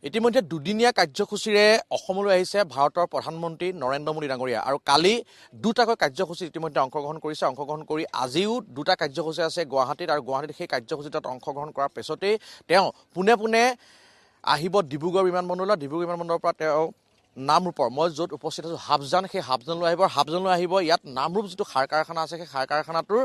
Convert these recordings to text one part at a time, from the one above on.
ইতিমধ্যে দুদিনীয়া কাৰ্যসূচীৰে অসমলৈ আহিছে ভাৰতৰ প্ৰধানমন্ত্ৰী নৰেন্দ্ৰ মোদী ডাঙৰীয়া আৰু কালি দুটাকৈ কাৰ্যসূচীত ইতিমধ্যে অংশগ্ৰহণ কৰিছে। অংশগ্ৰহণ কৰি আজিও দুটা কাৰ্যসূচী আছে গুৱাহাটীত আৰু গুৱাহাটীত সেই কাৰ্যসূচীত অংশগ্ৰহণ কৰাৰ পিছতেই তেওঁ পোনে পোনে আহিব ডিব্ৰুগড় বিমানবন্দৰলৈ। ডিব্ৰুগড় বিমানবন্দৰৰ পৰা তেওঁ নামৰূপৰ মই য'ত উপস্থিত আছোঁ হাফজান, সেই হাফজানলৈ আহিব। হাফজানলৈ আহিব ইয়াত নামৰূপ যিটো সাৰ কাৰখানা আছে সেই সাৰ কাৰখানাটোৰ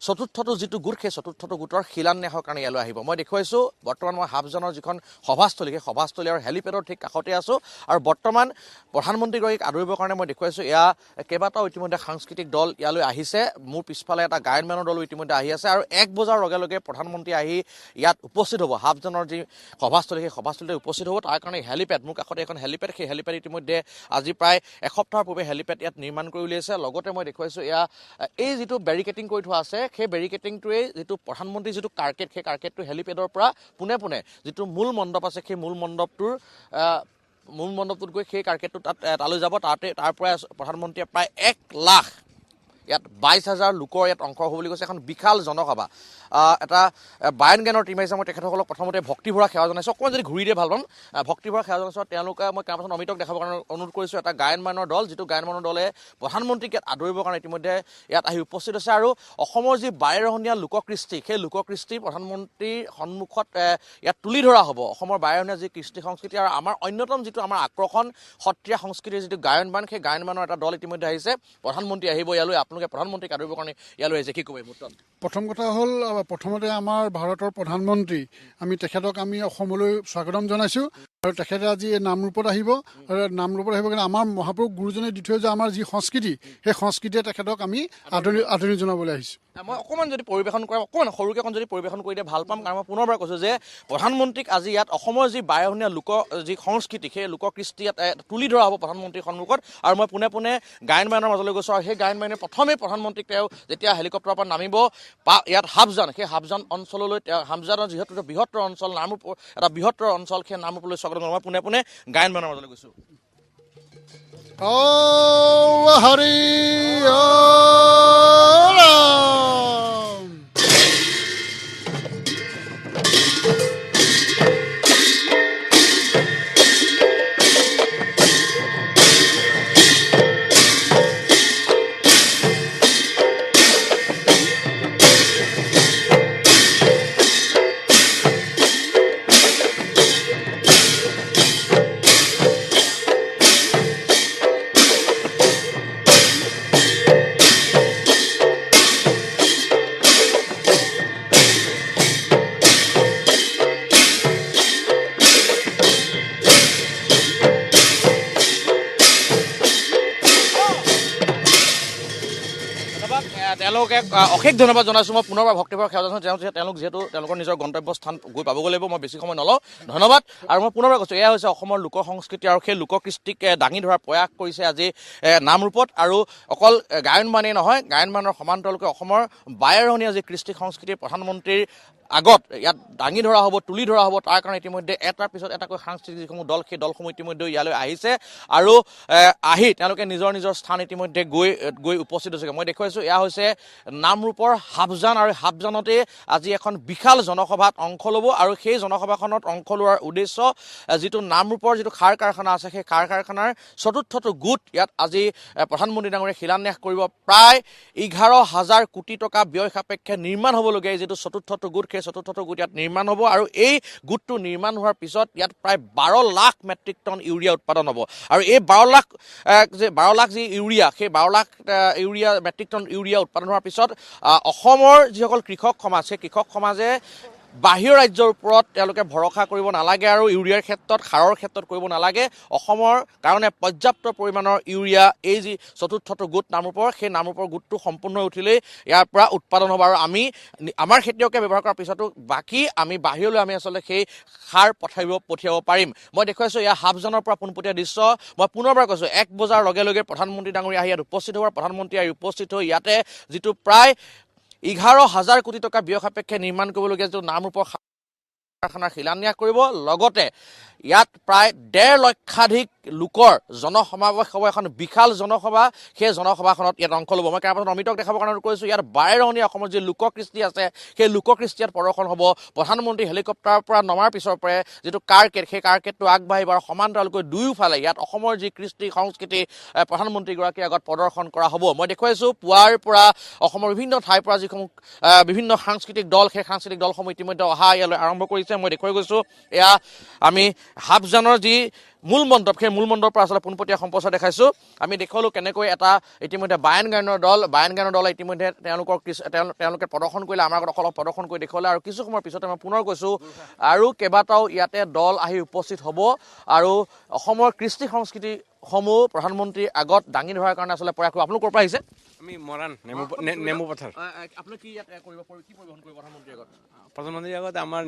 চতুৰ্থটো যিটো গোট সেই চতুৰ্থটো গোটৰ শিলান্যাসৰ কাৰণে ইয়ালৈ আহিব। মই দেখুৱাইছোঁ বৰ্তমান মই হাফজানৰ যিখন সভাস্থলী সেই সভাস্থলী আৰু হেলিপেডৰ ঠিক কাষতে আছোঁ আৰু বৰ্তমান প্ৰধানমন্ত্ৰীগৰাকীক আদৰিবৰ কাৰণে মই দেখুৱাইছোঁ এয়া কেইবাটাও ইতিমধ্যে সাংস্কৃতিক দল ইয়ালৈ আহিছে। মোৰ পিছফালে এটা গায়নবানৰ দলো ইতিমধ্যে আহি আছে আৰু 1 বজাৰ লগে লগে প্ৰধানমন্ত্ৰী আহি ইয়াত উপস্থিত হ'ব। হাফজানৰ যি সভাস্থলী সেই সভাস্থলীতে উপস্থিত হ'ব। তাৰ কাৰণে হেলিপেড, মোৰ কাষতে এখন হেলিপেড, সেই হেলিপেড ইতিমধ্যে আজি প্ৰায় এসপ্তাহৰ পূৰ্বে হেলিপেড ইয়াত নিৰ্মাণ কৰি উলিয়াইছে। লগতে মই দেখুৱাইছোঁ এয়া এই যিটো বেৰিকেটিং কৰি থোৱা আছে সেই বেৰিকেটিংটোৱে যিটো প্ৰধানমন্ত্ৰীৰ যিটো কাৰ্কেট সেই কাৰ্কেটটো হেলিপেডৰ পৰা পোনে পোনে যিটো মূল মণ্ডপ আছে সেই মূল মণ্ডপটোত গৈ সেই কাৰ্কেটটো তালৈ যাব। তাৰ পৰাই প্ৰধানমন্ত্ৰীয়ে প্ৰায় 1 লাখ ইয়াত 22,000 লোকৰ ইয়াত অংশ হ'ব বুলি কৈছে। এখন বিশাল জনসভা। এটা বায়ন জ্ঞানৰ টীম আহিছে। মই তেখেতসকলক প্ৰথমতে ভক্তিভৰা সেৱা জনাইছোঁ। অকণমান যদি ঘূৰি দিয়ে ভাল পাম। ভক্তিভৰা সেৱা জনাইছোঁ। তেওঁলোকে মই কেইবাজন অমিতক দেখাবৰ কাৰণে অনুৰোধ কৰিছোঁ। এটা গায়নবানৰ দল, যিটো গায়নবানৰ দলে প্ৰধানমন্ত্ৰীক ইয়াত আদৰিবৰ কাৰণে ইতিমধ্যে ইয়াত আহি উপস্থিত আছে আৰু অসমৰ যি 12ৰহণীয়া লোককৃষ্টি সেই লোককৃষ্টি প্ৰধানমন্ত্ৰীৰ সন্মুখত ইয়াত তুলি ধৰা হ'ব। অসমৰ 12ৰহণীয়া যি কৃষ্টি সংস্কৃতি আৰু আমাৰ অন্যতম যিটো আমাৰ আকৰ্ষণ সত্ৰীয়া সংস্কৃতিৰ যিটো গায়নবান সেই গায়নবানৰ এটা দল ইতিমধ্যে আহিছে। প্ৰধানমন্ত্ৰী আহিব ইয়ালৈ, আপোনালোকে প্ৰধানমন্ত্ৰীক আদৰিবৰ কাৰণে ইয়ালৈ আহিছে। কি ক'ব এই মুহূৰ্তত? প্ৰথম কথা হ'ল প্ৰথমতে আমাৰ ভাৰতৰ প্ৰধানমন্ত্ৰী আমি তেখেতক আমি অসমলৈ স্বাগতম জনাইছোঁ আৰু তেখেতে আজি নামৰূপত আহিব আৰু নামৰূপত আহিব কাৰণে আমাৰ মহাপুৰুষ গুৰুজনে দি থৈ যোৱা আমাৰ যি সংস্কৃতি সেই সংস্কৃতিয়ে তেখেতক আমি আদৰণি জনাবলৈ আহিছোঁ। মই অকণমান যদি পৰিৱেশন কৰা অকণমান সৰুকৈ যদি পৰিৱেশন কৰি দিয়ে ভাল পাম, কাৰণ মই পুনৰবাৰ কৈছোঁ যে প্ৰধানমন্ত্ৰীক আজি ইয়াত অসমৰ যি 12ৰহণীয়া যি সংস্কৃতি সেই লোককৃষ্টি ইয়াত তুলি ধৰা হ'ব প্ৰধানমন্ত্ৰীৰ সন্মুখত। আৰু মই পোনে পোনে গায়নবানৰ মাজলৈ গৈছোঁ আৰু সেই গায়নবানে প্ৰথমেই প্ৰধানমন্ত্ৰীক তেওঁ যেতিয়া হেলিকপ্টাৰৰ পৰা নামিব ইয়াত হাফজান, সেই হাফজান অঞ্চললৈ হাফজানৰ যিহেতু এটা বৃহত্তৰ অঞ্চল, নামৰূপ এটা বৃহত্তৰ অঞ্চল, সেই নামৰূপলৈ স্বাগতম জনাওঁ। মই পোনে পোনে গায়নবানৰ মাজলৈ গৈছোঁ। হৰি তেওঁলোকে অশেষ ধন্যবাদ জনাইছোঁ। মই পুনৰবাৰ ভক্তিভৰা সেৱা জনাইছোঁ। তেওঁলোক যিহেতু তেওঁলোকৰ নিজৰ গন্তব্যস্থান গৈ পাবগৈ লাগিব, মই বেছি সময় নলওঁ। ধন্যবাদ। আৰু মই পুনৰবাৰ কৈছোঁ এয়া হৈছে অসমৰ লোক সংস্কৃতি আৰু সেই লোককৃষ্টিক দাঙি ধৰাৰ প্ৰয়াস কৰিছে আজি নামৰূপত। আৰু অকল গায়নবানেই নহয়, গায়নবানৰ সমান্তৰালকৈ অসমৰ 12ৰহণীয়া যি কৃষ্টি সংস্কৃতি প্ৰধানমন্ত্ৰীৰ আগত ইয়াত দাঙি ধৰা হ'ব, তুলি ধৰা হ'ব। তাৰ কাৰণে ইতিমধ্যে এটাৰ পিছত এটাকৈ সাংস্কৃতিক যিসমূহ দল সেই দলসমূহ ইতিমধ্যে ইয়ালৈ আহিছে আৰু আহি তেওঁলোকে নিজৰ নিজৰ স্থান ইতিমধ্যে গৈ উপস্থিত হৈছে। মই দেখুৱাইছোঁ এয়া হৈছে নামৰূপৰ হাফজান আৰু হাফজানতে আজি এখন বিশাল জনসভাত অংশ ল'ব আৰু সেই জনসভাখনত অংশ লোৱাৰ উদ্দেশ্য যিটো নামৰূপৰ যিটো সাৰ কাৰখানা আছে সেই সাৰ কাৰখানাৰ চতুৰ্থটো গোট ইয়াত আজি প্ৰধানমন্ত্ৰী ডাঙৰীয়াই শিলান্যাস কৰিব। প্ৰায় 11,000 কোটি টকা ব্যয় সাপেক্ষে নিৰ্মাণ হ'বলগীয়া এই যিটো চতুৰ্থটো গোট সেই চতুৰ্থটো গোট ইয়াত নিৰ্মাণ হ'ব আৰু এই গোটটো নিৰ্মাণ হোৱাৰ পিছত ইয়াত প্ৰায় 12 লাখ মেট্ৰিক টন ইউৰিয়া উৎপাদন হ'ব। আৰু এই 12 লাখ যি ইউৰিয়া, সেই 12 লাখ মেট্ৰিক টন ইউৰিয়া উৎপাদন হোৱাৰ পিছত অসমৰ যিসকল কৃষক সমাজ সেই কৃষক সমাজে বাহিৰৰ ৰাজ্যৰ ওপৰত তেওঁলোকে ভৰসা কৰিব নালাগে আৰু ইউৰিয়াৰ ক্ষেত্ৰত সাৰৰ ক্ষেত্ৰত কৰিব নালাগে। অসমৰ কাৰণে পৰ্যাপ্ত পৰিমাণৰ ইউৰিয়া এই যি চতুৰ্থটো গোট নামৰূপৰ সেই নামৰূপৰ গোটটো সম্পূৰ্ণ হৈ উঠিলেই ইয়াৰ পৰা উৎপাদন হ'ব আৰু আমি আমাৰ খেতিয়কে ব্যৱহাৰ কৰাৰ পিছতো বাকী আমি বাহিৰলৈ আমি আচলতে সেই সাৰ পঠিয়াব পাৰিম। মই দেখুৱাইছোঁ এয়া হাফজানৰ পৰা পোনপটীয়া দৃশ্য। মই পুনৰবাৰ কৈছোঁ 1 বজাৰ লগে লগে প্ৰধানমন্ত্ৰী ডাঙৰীয়া আহি ইয়াত উপস্থিত হ'ব। প্ৰধানমন্ত্ৰী আহি উপস্থিত হৈ ইয়াতে যিটো প্ৰায় 11,000 কোটি টকা ব্যয় সাপেক্ষে নিৰ্মাণ কৰিবলগীয়া যিটো নামৰূপৰ কাৰখানাৰ শিলান্যাস কৰিব। লগতে ইয়াত প্ৰায় 1.5 লক্ষাধিক লোকৰ জনসমাৱেশ হ'ব, এখন বিশাল জনসভা। সেই জনসভাখনত ইয়াত অংশ ল'ব। মই কেইবাজন অমিতক দেখাবৰ কাৰণে কৈছোঁ, ইয়াত বাৰেৰহণীয়া অসমৰ যি লোককৃষ্টি আছে সেই লোককৃষ্টি ইয়াত প্ৰদৰ্শন হ'ব। প্ৰধানমন্ত্ৰী হেলিকপ্টাৰৰ পৰা নমাৰ পিছৰ পৰাই যিটো কাৰ্কেট, সেই কাৰ্কেটটো আগবাঢ়িব আৰু সমান্তৰালকৈ দুয়োফালে ইয়াত অসমৰ যি কৃষ্টি সংস্কৃতি প্ৰধানমন্ত্ৰীগৰাকীৰ আগত প্ৰদৰ্শন কৰা হ'ব। মই দেখুৱাইছোঁ পুৱাৰ পৰা অসমৰ বিভিন্ন ঠাইৰ পৰা যিসমূহ বিভিন্ন সাংস্কৃতিক দল, সেই সাংস্কৃতিক দলসমূহ ইতিমধ্যে অহা ইয়ালৈ আৰম্ভ কৰিছে। মই দেখুৱাই গৈছোঁ এয়া আমি হাফজানৰ যি মূল মণ্ডপ, সেই মূল মণ্ডপৰ পৰা আচলতে পোনপটীয়া সম্প্ৰচাৰ দেখাইছোঁ। আমি দেখুৱালোঁ কেনেকৈ এটা ইতিমধ্যে বায়ন গায়নৰ দলে ইতিমধ্যে তেওঁলোকে প্ৰদৰ্শন কৰিলে, আমাৰ আগত অলপ প্ৰদৰ্শন কৰি দেখুৱালে। আৰু কিছু সময়ৰ পিছতে মই পুনৰ কৈছোঁ আৰু কেইবাটাও ইয়াতে দল আহি উপস্থিত হ'ব আৰু অসমৰ কৃষ্টি সংস্কৃতিসমূহ প্ৰধানমন্ত্ৰীৰ আগত দাঙি ধৰাৰ কাৰণে আচলতে প্ৰয়াস কৰিব। আপোনালোক ক'ৰ পৰা আহিছে? আমি মৰাণ নেমু পথাৰ। আপুনি কি ইয়াত কি পৰিবহণ কৰিব প্ৰধানমন্ত্ৰীৰ আগত? প্ৰধানমন্ত্ৰীৰ আগত আমাৰ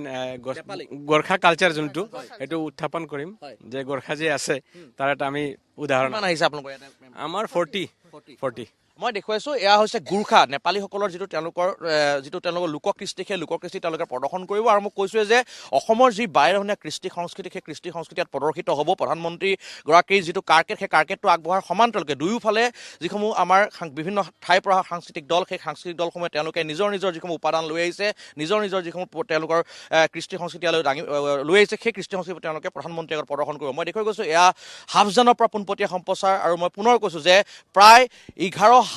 গোৰ্খা কালচাৰ যোনটো সেইটো উত্থাপন কৰিম, যে গোৰ্খা যে আছে তাৰ এটা আমি উদাহৰণ। কিমান আহিছে আপোনালোকৰ ইয়াতে? আমাৰ 40। মই দেখুৱাইছোঁ এয়া হৈছে গোৰ্খা নেপালীসকলৰ যিটো তেওঁলোকৰ লোককৃষ্টি, সেই লোককৃষ্টি তেওঁলোকে প্ৰদৰ্শন কৰিব। আৰু মই কৈছোঁৱে যে অসমৰ যি বাৰেৰহণীয়া কৃষ্টি সংস্কৃতি, সেই কৃষ্টি সংস্কৃতি ইয়াত প্ৰদৰ্শিত হ'ব। প্ৰধানমন্ত্ৰীগৰাকীৰ যিটো কাৰ্কেট, সেই কাৰ্কেটটো আগবঢ়াৰ সমান্তৰালকৈ দুয়োফালে যিসমূহ আমাৰ বিভিন্ন ঠাইৰ পৰা সাংস্কৃতিক দল, সেই সাংস্কৃতিক দলসমূহে তেওঁলোকে নিজৰ যিসমূহ উপাদান লৈ আহিছে, নিজৰ যিসমূহ তেওঁলোকৰ কৃষ্টি সংস্কৃতি লৈ আহিছে, সেই কৃষ্টি সংস্কৃতি তেওঁলোকে প্ৰধানমন্ত্ৰীৰ আগত প্ৰদৰ্শন কৰিব। মই দেখুৱাই গৈছোঁ এয়া হাফজানৰ পৰা পোনপটীয়া সম্প্ৰচাৰ। আৰু মই পুনৰ কৈছোঁ যে প্ৰায় 11,000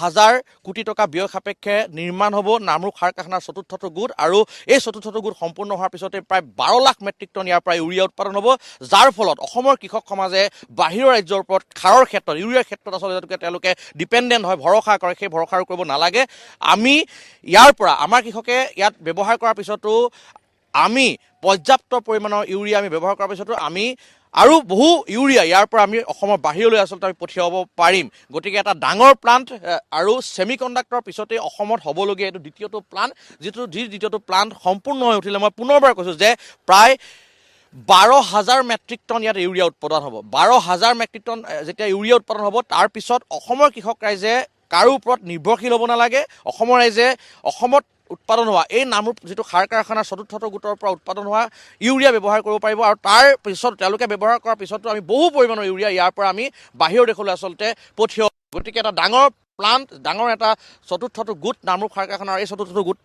কোটি টকা ব্যয় সাপেক্ষে নিৰ্মাণ হ'ব নামৰূপ সাৰ কাৰখানাৰ চতুৰ্থটো গোট। আৰু এই চতুৰ্থটো গোট সম্পূৰ্ণ হোৱাৰ পিছতে প্ৰায় 12 লাখ মেট্ৰিক টন ইয়াৰ পৰা ইউৰিয়া উৎপাদন হ'ব, যাৰ ফলত অসমৰ কৃষক সমাজে বাহিৰৰ ৰাজ্যৰ ওপৰত সাৰৰ ক্ষেত্ৰত, ইউৰিয়াৰ ক্ষেত্ৰত আচলতে তেওঁলোকে ডিপেণ্ডেণ্ট হয়, ভৰসা কৰে। সেই ভৰসা কৰিব নালাগে। আমি ইয়াৰ পৰা আমাৰ কৃষকে ইয়াত ব্যৱহাৰ কৰাৰ পিছতো আমি পৰ্যাপ্ত পৰিমাণৰ ইউৰিয়া আমি ব্যৱহাৰ কৰাৰ পিছতো আমি আৰু বহু ইউৰিয়া ইয়াৰ পৰা আমি অসমৰ বাহিৰলৈ আচলতে আমি পঠিয়াব পাৰিম। গতিকে এটা ডাঙৰ প্লাণ্ট আৰু ছেমি কণ্ডাক্টৰৰ পিছতে অসমত হ'বলগীয়া এইটো দ্বিতীয়টো প্লাণ্ট, দ্বিতীয়টো প্লাণ্ট সম্পূৰ্ণ হৈ উঠিলে মই পুনৰবাৰ কৈছোঁ যে প্ৰায় 12,000 মেট্ৰিক টন ইয়াত ইউৰিয়া উৎপাদন হ'ব। 12,000 মেট্ৰিক টন যেতিয়া ইউৰিয়া উৎপাদন হ'ব, তাৰপিছত অসমৰ কৃষক ৰাইজে কাৰো ওপৰত নিৰ্ভৰশীল হ'ব নালাগে। অসমৰ ৰাইজে অসমত উৎপাদন হোৱা এই নামৰূপ যিটো সাৰ কাৰখানাৰ চতুৰ্থটো গোটৰ পৰা উৎপাদন হোৱা ইউৰিয়া ব্যৱহাৰ কৰিব পাৰিব। আৰু তাৰ পিছত তেওঁলোকে ব্যৱহাৰ কৰাৰ পিছতো আমি বহু পৰিমাণৰ ইউৰিয়া ইয়াৰ পৰা আমি বাহিৰৰ দেশলৈ আচলতে পঠিয়াওঁ। গতিকে এটা ডাঙৰ প্লাণ্ট, ডাঙৰ এটা চতুৰ্থটো গোট নামৰূপ সাৰ কাৰখানাৰ এই চতুৰ্থটো গোট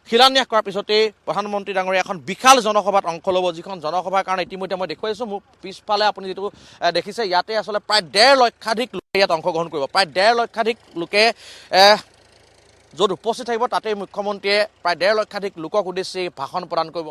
শিলান্যাস কৰাৰ পিছতেই প্ৰধানমন্ত্ৰী ডাঙৰীয়া এখন বিশাল জনসভাত অংশ ল'ব, যিখন জনসভাৰ কাৰণে ইতিমধ্যে মই দেখুৱাইছোঁ। মোৰ পিছফালে আপুনি যিটো দেখিছে, ইয়াতে আচলতে প্ৰায় 1.5 লক্ষাধিক লোকে ইয়াত অংশগ্ৰহণ কৰিব। প্ৰায় 1.5 লক্ষাধিক লোকে য'ত উপস্থিত থাকিব, তাতেই মুখ্যমন্ত্ৰীয়ে প্ৰায় 1.5 লক্ষাধিক লোকক উদ্দেশ্যি ভাষণ প্ৰদান কৰিব।